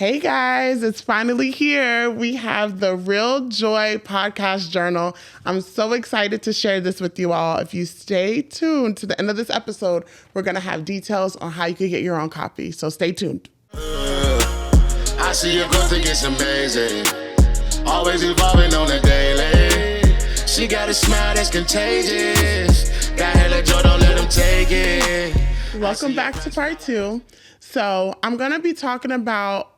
Hey guys, it's finally here. We have the Real Joy Podcast Journal. I'm so excited to share this with you all. If you stay tuned to the end of this episode, we're going to have details on how you can get your own copy. So stay tuned. I see your growth, think it's amazing. Always evolving on the daily. She got a smile that's contagious. Got hella joy, don't let them take it. Welcome back to part 2. So I'm going to be talking about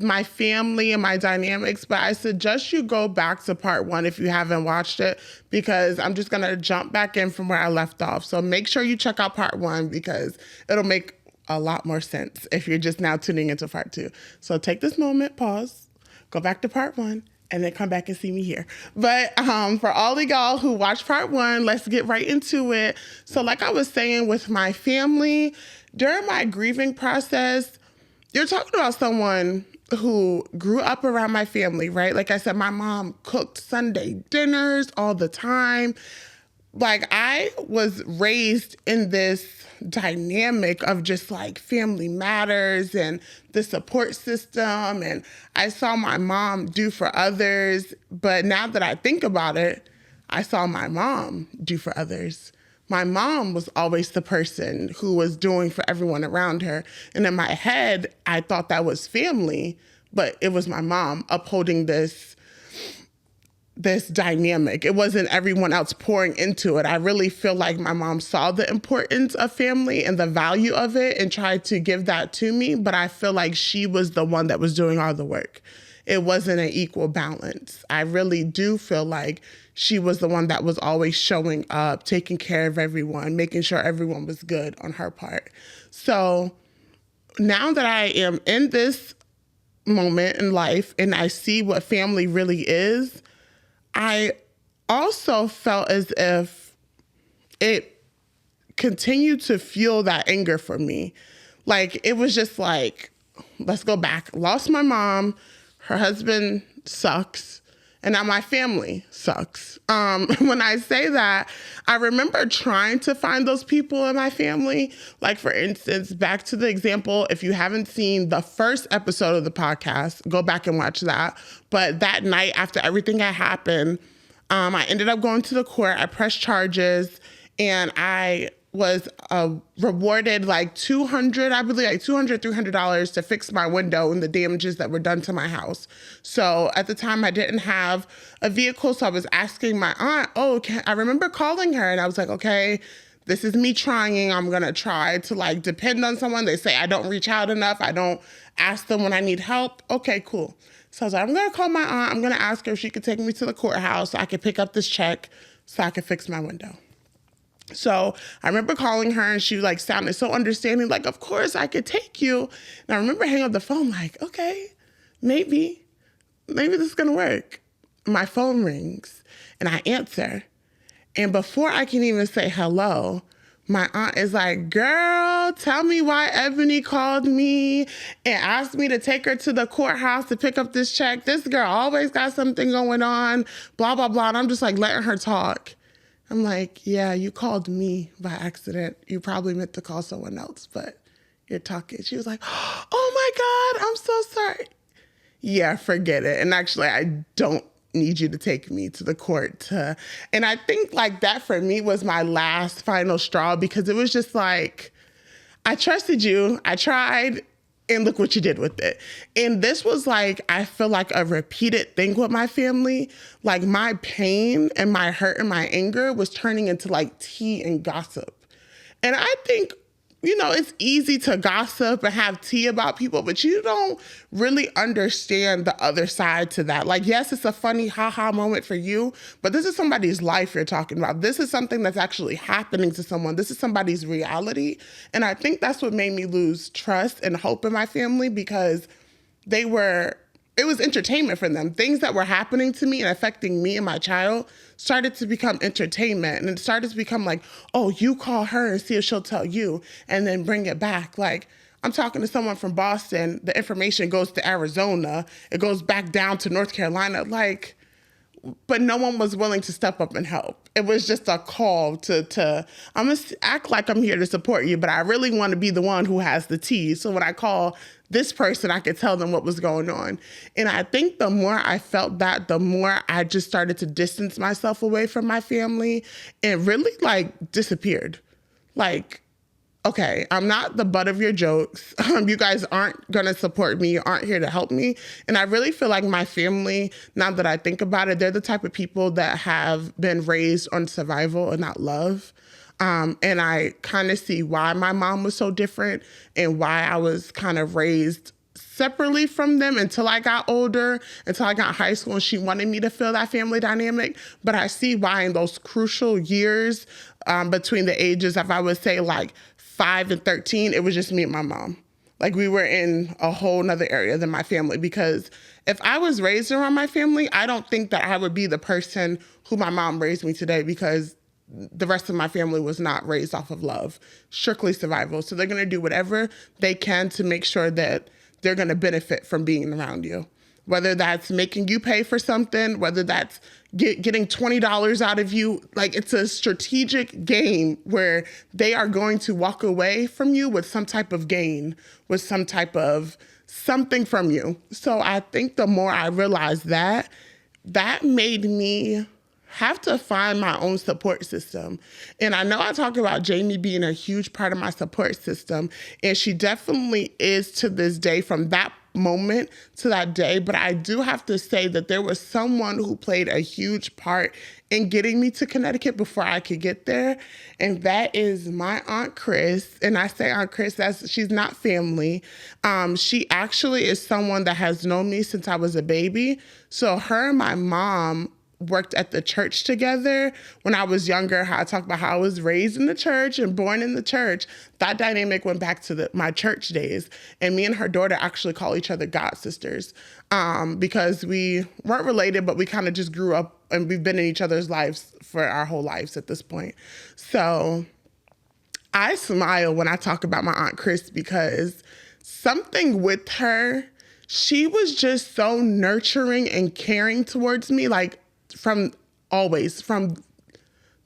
my family and my dynamics, but I suggest you go back to part 1 if you haven't watched it, because I'm just going to jump back in from where I left off. So make sure you check out part 1 because it'll make a lot more sense if you're just now tuning into part 2. So take this moment, pause, go back to part 1, and then come back and see me here. But for all of y'all who watched part 1, let's get right into it. So like I was saying with my family, during my grieving process, you're talking about someone who grew up around my family, right? Like I said, my mom cooked Sunday dinners all the time. Like I was raised in this dynamic of just like family matters and the support system. And I saw my mom do for others. But now that I think about it, I saw my mom do for others. My mom was always the person who was doing for everyone around her. And in my head, I thought that was family, but it was my mom upholding this dynamic. It wasn't everyone else pouring into it. I really feel like my mom saw the importance of family and the value of it and tried to give that to me, but I feel like she was the one that was doing all the work. It wasn't an equal balance. I really do feel like she was the one that was always showing up, taking care of everyone, making sure everyone was good on her part. So now that I am in this moment in life and I see what family really is, I also felt as if it continued to fuel that anger for me. Like, it was just like, let's go back. Lost my mom. Her husband sucks. And now my family sucks. When I say that, I remember trying to find those people in my family. Like, for instance, back to the example, if you haven't seen the first episode of the podcast, go back and watch that. But that night, after everything had happened, I ended up going to the court. I pressed charges, and I was rewarded like $300 to fix my window and the damages that were done to my house. So at the time I didn't have a vehicle. So I was asking my aunt, I remember calling her and I was like, okay, this is me trying. I'm going to try to like depend on someone. They say I don't reach out enough. I don't ask them when I need help. Okay, cool. So I was like, I'm going to call my aunt. I'm going to ask her if she could take me to the courthouse so I could pick up this check so I could fix my window. So I remember calling her and she like sounded so understanding, like, of course I could take you. And I remember hanging up the phone like, okay, maybe this is going to work. My phone rings and I answer. And before I can even say hello, my aunt is like, girl, tell me why Ebony called me and asked me to take her to the courthouse to pick up this check. This girl always got something going on, blah, blah, blah. And I'm just like letting her talk. I'm like, yeah, you called me by accident. You probably meant to call someone else, but you're talking. She was like, oh my God, I'm so sorry. Yeah, forget it. And actually, I don't need you to take me to the court. And I think like that for me was my last final straw, because it was just like, I trusted you. I tried. And look what you did with it. And this was like, I feel like a repeated thing with my family. Like my pain and my hurt and my anger was turning into like tea and gossip. And I think, it's easy to gossip and have tea about people, but you don't really understand the other side to that. Like, yes, it's a funny haha moment for you, but this is somebody's life you're talking about. This is something that's actually happening to someone. This is somebody's reality. And I think that's what made me lose trust and hope in my family, because it was entertainment for them. Things that were happening to me and affecting me and my child started to become entertainment. And it started to become like, oh, you call her and see if she'll tell you, and then bring it back. Like, I'm talking to someone from Boston. The information goes to Arizona. It goes back down to North Carolina. Like, but no one was willing to step up and help. It was just a call to I'm going to act like I'm here to support you, but I really want to be the one who has the tea. So when I call this person, I could tell them what was going on. And I think the more I felt that, the more I just started to distance myself away from my family and really like disappeared. Like, okay, I'm not the butt of your jokes. You guys aren't going to support me. You aren't here to help me. And I really feel like my family, now that I think about it, they're the type of people that have been raised on survival and not love. And I kind of see why my mom was so different and why I was kind of raised separately from them until I got older, until I got high school, and she wanted me to feel that family dynamic. But I see why in those crucial years between the ages of, I would say, like 5 and 13, it was just me and my mom. Like we were in a whole nother area than my family, because if I was raised around my family, I don't think that I would be the person who my mom raised me today, because the rest of my family was not raised off of love, strictly survival. So they're going to do whatever they can to make sure that they're going to benefit from being around you. Whether that's making you pay for something, whether that's getting $20 out of you. Like, it's a strategic game where they are going to walk away from you with some type of gain, with some type of something from you. So I think the more I realized that, that made me have to find my own support system. And I know I talk about Jamie being a huge part of my support system, and she definitely is to this day, from that moment to that day. But I do have to say that there was someone who played a huge part in getting me to Connecticut before I could get there. And that is my Aunt Chris. And I say Aunt Chris, she's not family. She actually is someone that has known me since I was a baby. So her and my mom worked at the church together when I was younger. How I talked about how I was raised in the church and born in the church. That dynamic went back to my church days. And me and her daughter actually call each other god sisters, because we weren't related, but we kind of just grew up and we've been in each other's lives for our whole lives at this point. So I smile when I talk about my Aunt Chris, because something with her, she was just so nurturing and caring towards me, like from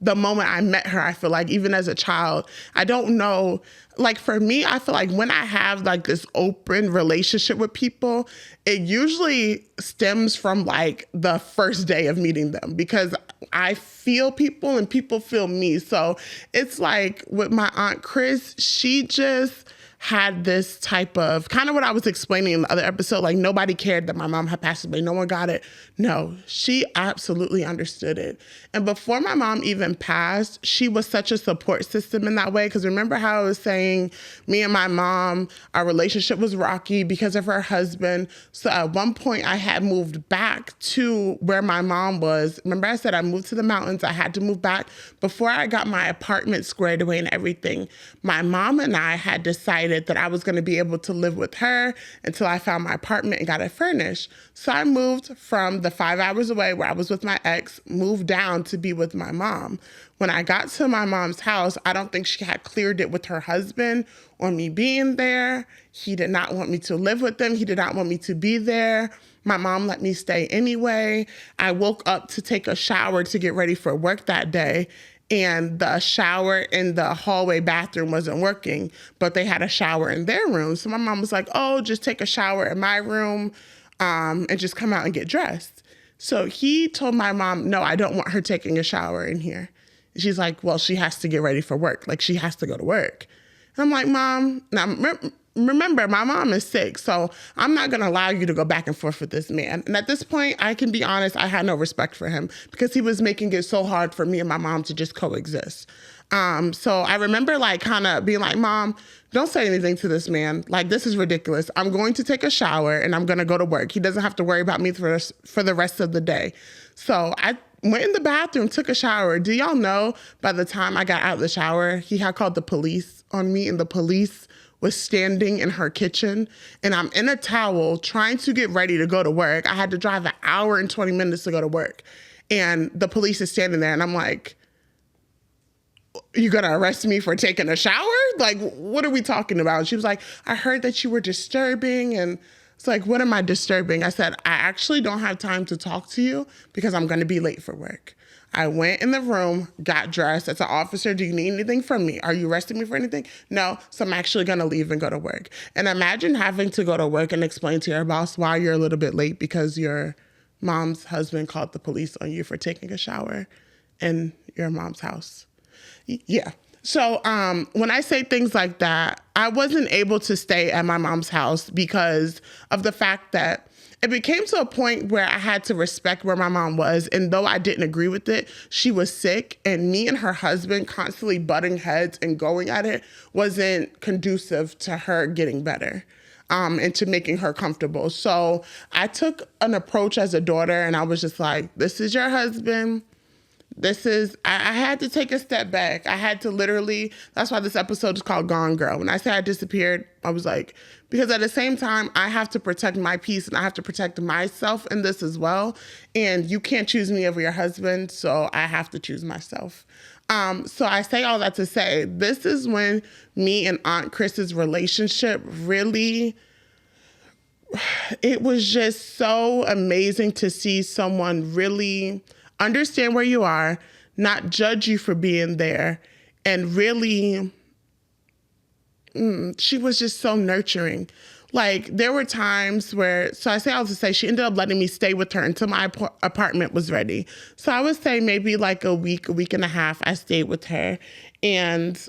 the moment I met her. I feel like even as a child, I don't know, like for me, I feel like when I have like this open relationship with people, it usually stems from like the first day of meeting them, because I feel people and people feel me. So it's like with my Aunt Chris, she just had this type of, kind of what I was explaining in the other episode, like nobody cared that my mom had passed away. No one got it. No, she absolutely understood it. And before my mom even passed, she was such a support system in that way. Because remember how I was saying me and my mom, our relationship was rocky because of her husband. So at one point I had moved back to where my mom was. Remember I said I moved to the mountains. I had to move back. Before I got my apartment squared away and everything, my mom and I had decided that I was going to be able to live with her until I found my apartment and got it furnished. So I moved from the 5 hours away where I was with my ex, moved down to be with my mom. When I got to my mom's house, I don't think she had cleared it with her husband or me being there. He did not want me to live with them. He did not want me to be there. My mom let me stay anyway. I woke up to take a shower to get ready for work that day, and the shower in the hallway bathroom wasn't working, but they had a shower in their room. So my mom was like, oh, just take a shower in my room and just come out and get dressed. So he told my mom, no, I don't want her taking a shower in here. She's like, well, she has to get ready for work. Like, she has to go to work. And I'm like, Mom, now remember, my mom is sick, so I'm not going to allow you to go back and forth with this man. And at this point, I can be honest, I had no respect for him because he was making it so hard for me and my mom to just coexist. So I remember like kind of being like, Mom, don't say anything to this man. Like, this is ridiculous. I'm going to take a shower and I'm going to go to work. He doesn't have to worry about me for the rest of the day. So I went in the bathroom, took a shower. Do y'all know by the time I got out of the shower, he had called the police on me, and the police was standing in her kitchen, and I'm in a towel trying to get ready to go to work. I had to drive an hour and 20 minutes to go to work. And the police is standing there, and I'm like, you gonna arrest me for taking a shower? Like, what are we talking about? And she was like, I heard that you were disturbing. And It's like, what am I disturbing? I said, I actually don't have time to talk to you because I'm going to be late for work. I went in the room, got dressed. I said, officer, do you need anything from me? Are you arresting me for anything? No. So I'm actually going to leave and go to work. And imagine having to go to work and explain to your boss why you're a little bit late because your mom's husband called the police on you for taking a shower in your mom's house. Yeah. So when I say things like that, I wasn't able to stay at my mom's house because of the fact that it became to a point where I had to respect where my mom was. And though I didn't agree with it, she was sick, and me and her husband constantly butting heads and going at it wasn't conducive to her getting better. And to making her comfortable. So I took an approach as a daughter, and I was just like, this is your husband. I had to take a step back. I had to literally, that's why this episode is called Gone Girl. When I say I disappeared, I was like, because at the same time, I have to protect my peace and I have to protect myself in this as well. And you can't choose me over your husband, so I have to choose myself. So I say all that to say, this is when me and Aunt Chris's relationship really, it was just so amazing to see someone really understand where you are, not judge you for being there, and really, she was just so nurturing. Like, there were times where, so I say all to say, she ended up letting me stay with her until my apartment was ready. So I would say maybe like a week and a half, I stayed with her. And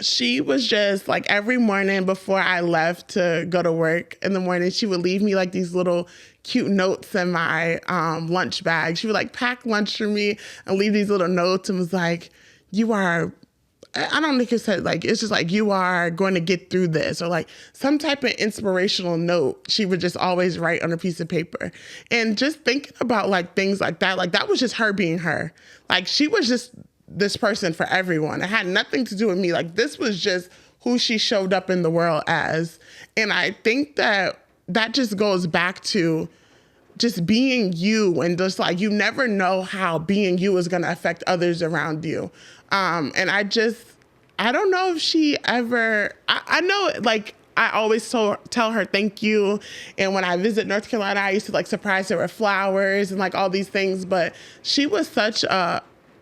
she was just like, every morning before I left to go to work in the morning, she would leave me like these little cute notes in my lunch bag. She would like pack lunch for me and leave these little notes and was like, you are, I don't think it said like, it's just like, you are going to get through this, or like some type of inspirational note she would just always write on a piece of paper. And just thinking about like things like that was just her being her. Like, she was just this person for everyone. It had nothing to do with me. Like, this was just who she showed up in the world as. And I think that just goes back to just being you, and just like, you never know how being you is going to affect others around you. And I don't know if she ever, I know, like, I always tell her thank you. And when I visit North Carolina, I used to like surprise her with flowers and like all these things. But she was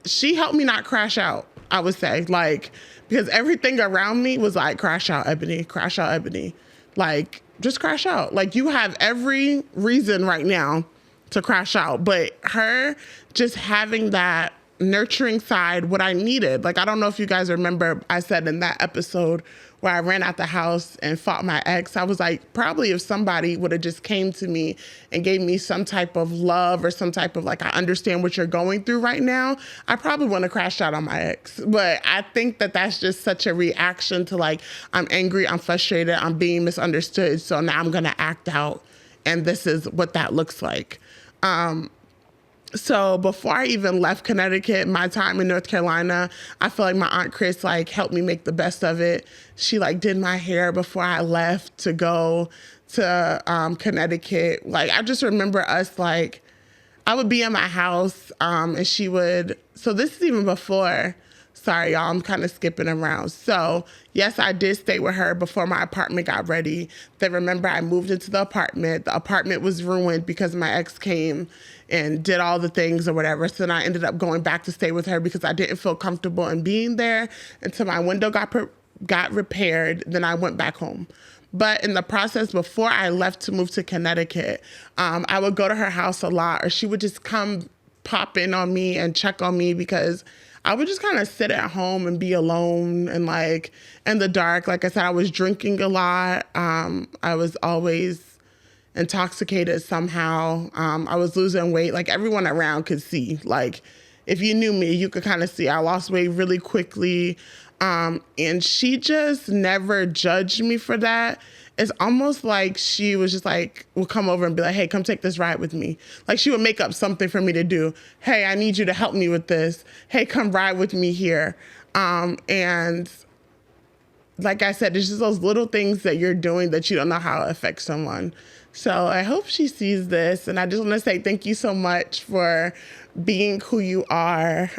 she helped me not crash out, I would say. Like, because everything around me was like, crash out, Ebony, crash out, Ebony. Like, just crash out. Like, you have every reason right now to crash out. But her just having that nurturing side, what I needed. Like, I don't know if you guys remember, I said in that episode where I ran out the house and fought my ex, I was like, probably if somebody would have just came to me and gave me some type of love or some type of like, I understand what you're going through right now, I probably wouldn't have crashed out on my ex. But I think that that's just such a reaction to like, I'm angry, I'm frustrated, I'm being misunderstood, so now I'm gonna act out, and this is what that looks like. So before I even left Connecticut, my time in North Carolina, I feel like my Aunt Chris like helped me make the best of it. She like did my hair before I left to go to Connecticut. Like, I just remember us, like, I would be in my house and she would, so this is even before, sorry y'all, I'm kind of skipping around. So yes, I did stay with her before my apartment got ready. Then remember, I moved into the apartment. The apartment was ruined because my ex came and did all the things or whatever. So then I ended up going back to stay with her because I didn't feel comfortable in being there until my window got repaired. Then I went back home. But in the process, before I left to move to Connecticut, I would go to her house a lot, or she would just come pop in on me and check on me, because I would just kind of sit at home and be alone and like in the dark. Like I said, I was drinking a lot. I was always intoxicated somehow. I was losing weight. Like, everyone around could see. Like, if you knew me, you could kind of see I lost weight really quickly. And she just never judged me for that. It's almost like she was just like, would come over and be like, hey, come take this ride with me. Like, she would make up something for me to do. Hey, I need you to help me with this. Hey, come ride with me here. And like I said, it's just those little things that you're doing that you don't know how it affects someone. So I hope she sees this. And I just want to say thank you so much for being who you are.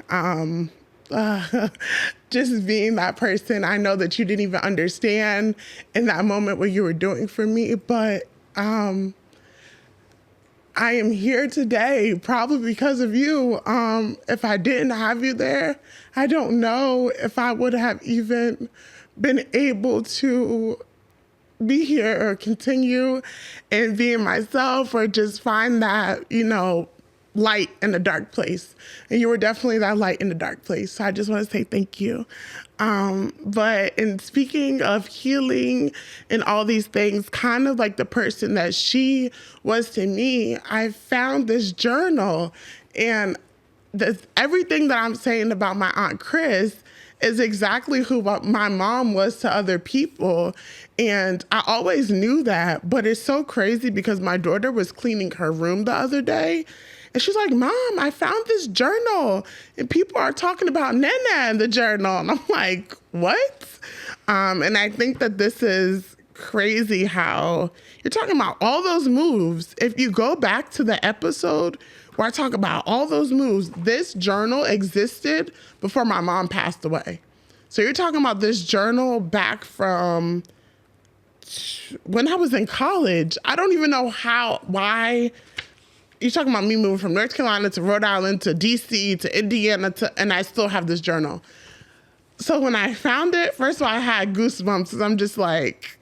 Just being that person. I know that you didn't even understand in that moment what you were doing for me, but I am here today probably because of you. If I didn't have you there, I don't know if I would have even been able to be here or continue and being myself or just find that, light in a dark place. And you were definitely that light in the dark place. So I just want to say thank you. But in speaking of healing and all these things, kind of like the person that she was to me, I found this journal, and everything that I'm saying about my Aunt Chris is exactly who my mom was to other people. And I always knew that, but it's so crazy because my daughter was cleaning her room the other day, and she's like, Mom, I found this journal and people are talking about Nana in the journal. And I'm like, what? And I think that this is crazy how you're talking about all those moves. If you go back to the episode where I talk about all those moves, this journal existed before my mom passed away. So you're talking about this journal back from when I was in college. I don't even know why. You're talking about me moving from North Carolina to Rhode Island to DC to Indiana and I still have this journal. So when I found it, first of all, I had goosebumps because I'm just like,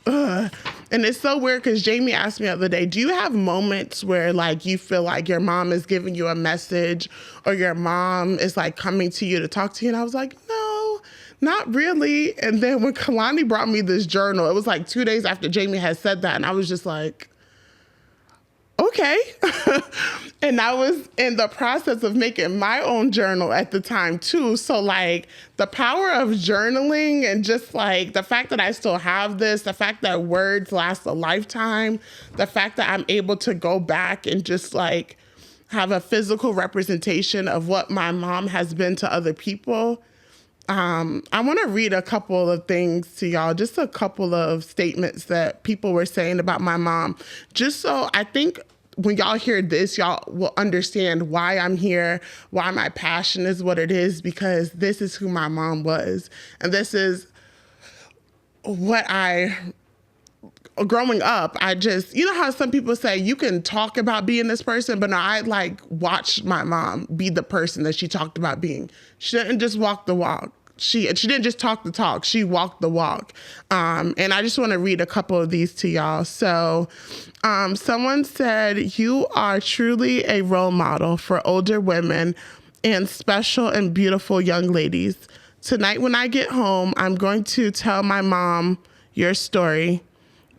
ugh. And it's so weird because Jamie asked me the other day, do you have moments where like you feel like your mom is giving you a message or your mom is like coming to you to talk to you? And I was like, no, not really. And then when Kalani brought me this journal, it was like 2 days after Jamie had said that. And I was just like, okay. And I was in the process of making my own journal at the time too. So like the power of journaling and just like the fact that I still have this, the fact that words last a lifetime, the fact that I'm able to go back and just like have a physical representation of what my mom has been to other people. I want to read a couple of things to y'all, just a couple of statements that people were saying about my mom, just so I think when y'all hear this, y'all will understand why I'm here, why my passion is what it is, because this is who my mom was. And this is what growing up, I just, you know how some people say you can talk about being this person, but no, I like watched my mom be the person that she talked about being. She didn't just walk the walk. She didn't just talk the talk. She walked the walk. And I just want to read a couple of these to y'all. So someone said, you are truly a role model for older women and special and beautiful young ladies. Tonight when I get home, I'm going to tell my mom your story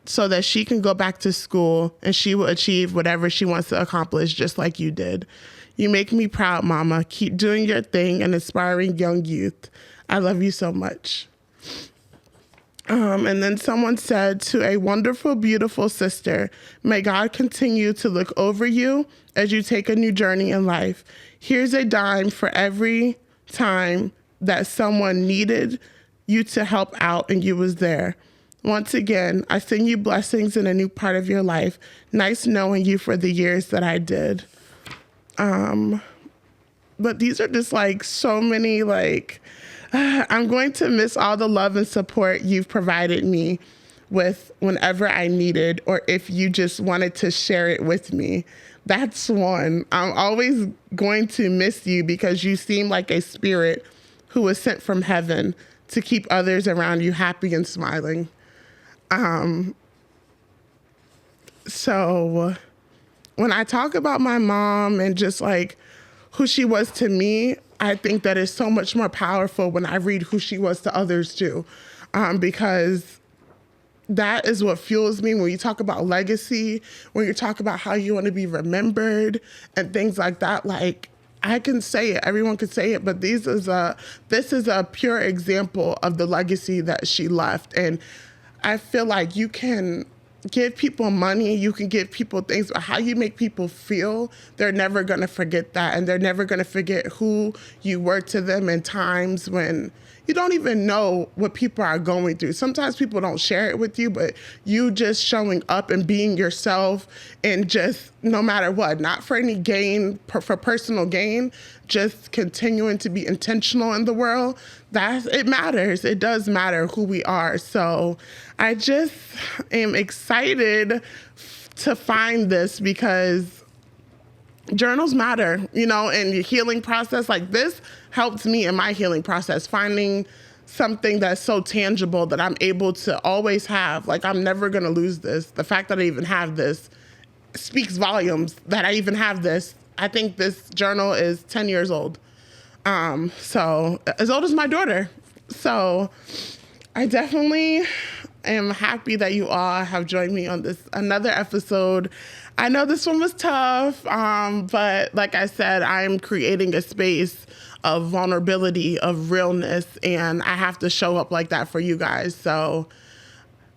so that she can go back to school and she will achieve whatever she wants to accomplish, just like you did. You make me proud, Mama. Keep doing your thing and inspiring young youth. I love you so much. And then someone said, to a wonderful, beautiful sister, may God continue to look over you as you take a new journey in life. Here's a dime for every time that someone needed you to help out and you was there. Once again, I send you blessings in a new part of your life. Nice knowing you for the years that I did. But these are just like so many like, I'm going to miss all the love and support you've provided me with whenever I needed, or if you just wanted to share it with me. That's one. I'm always going to miss you because you seem like a spirit who was sent from heaven to keep others around you happy and smiling. So when I talk about my mom and just like who she was to me, I think that is so much more powerful when I read who she was to others too, because that is what fuels me when you talk about legacy, when you talk about how you want to be remembered and things like that. Like, I can say it, everyone can say it, but this is a pure example of the legacy that she left. And I feel like you can give people money, you can give people things, but how you make people feel, they're never going to forget that. And they're never going to forget who you were to them in times when, you don't even know what people are going through. Sometimes people don't share it with you, but you just showing up and being yourself, and just no matter what, not for any gain, for personal gain, just continuing to be intentional in the world, it matters. It does matter who we are. So I just am excited to find this, because journals matter, and your healing process. Like, this helped me in my healing process, finding something that's so tangible that I'm able to always have. Like, I'm never going to lose this. The fact that I even have this speaks volumes, that I even have this. I think this journal is 10 years old. So as old as my daughter. So I definitely am happy that you all have joined me on this another episode. I know this one was tough, but like I said, I'm creating a space of vulnerability, of realness, and I have to show up like that for you guys. So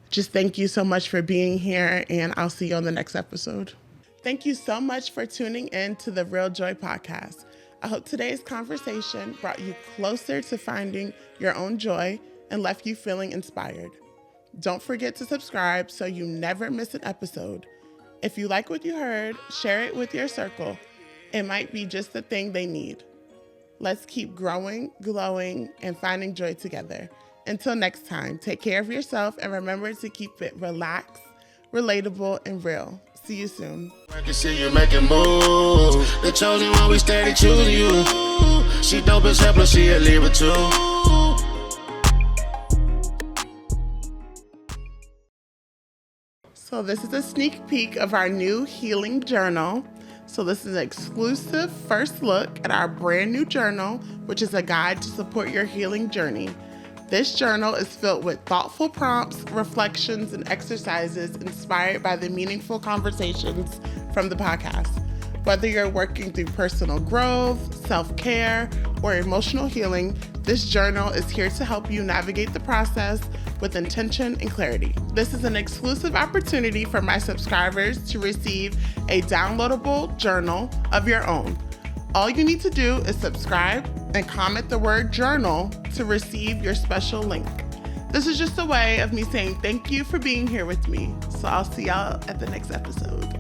just thank you so much for being here, and I'll see you on the next episode. Thank you so much for tuning in to the Real Joy Podcast. I hope today's conversation brought you closer to finding your own joy and left you feeling inspired. Don't forget to subscribe so you never miss an episode. If you like what you heard, share it with your circle. It might be just the thing they need. Let's keep growing, glowing, and finding joy together. Until next time, take care of yourself and remember to keep it relaxed, relatable, and real. See you soon. I can see you making moves. The chosen one, we steady choosing you. She dope as hell, plus she a Libra too. So this is a sneak peek of our new healing journal. So this is an exclusive first look at our brand new journal, which is a guide to support your healing journey. This journal is filled with thoughtful prompts, reflections, and exercises inspired by the meaningful conversations from the podcast. Whether you're working through personal growth, self-care, or emotional healing, this journal is here to help you navigate the process with intention and clarity. This is an exclusive opportunity for my subscribers to receive a downloadable journal of your own. All you need to do is subscribe and comment the word journal to receive your special link. This is just a way of me saying thank you for being here with me. So I'll see y'all at the next episode.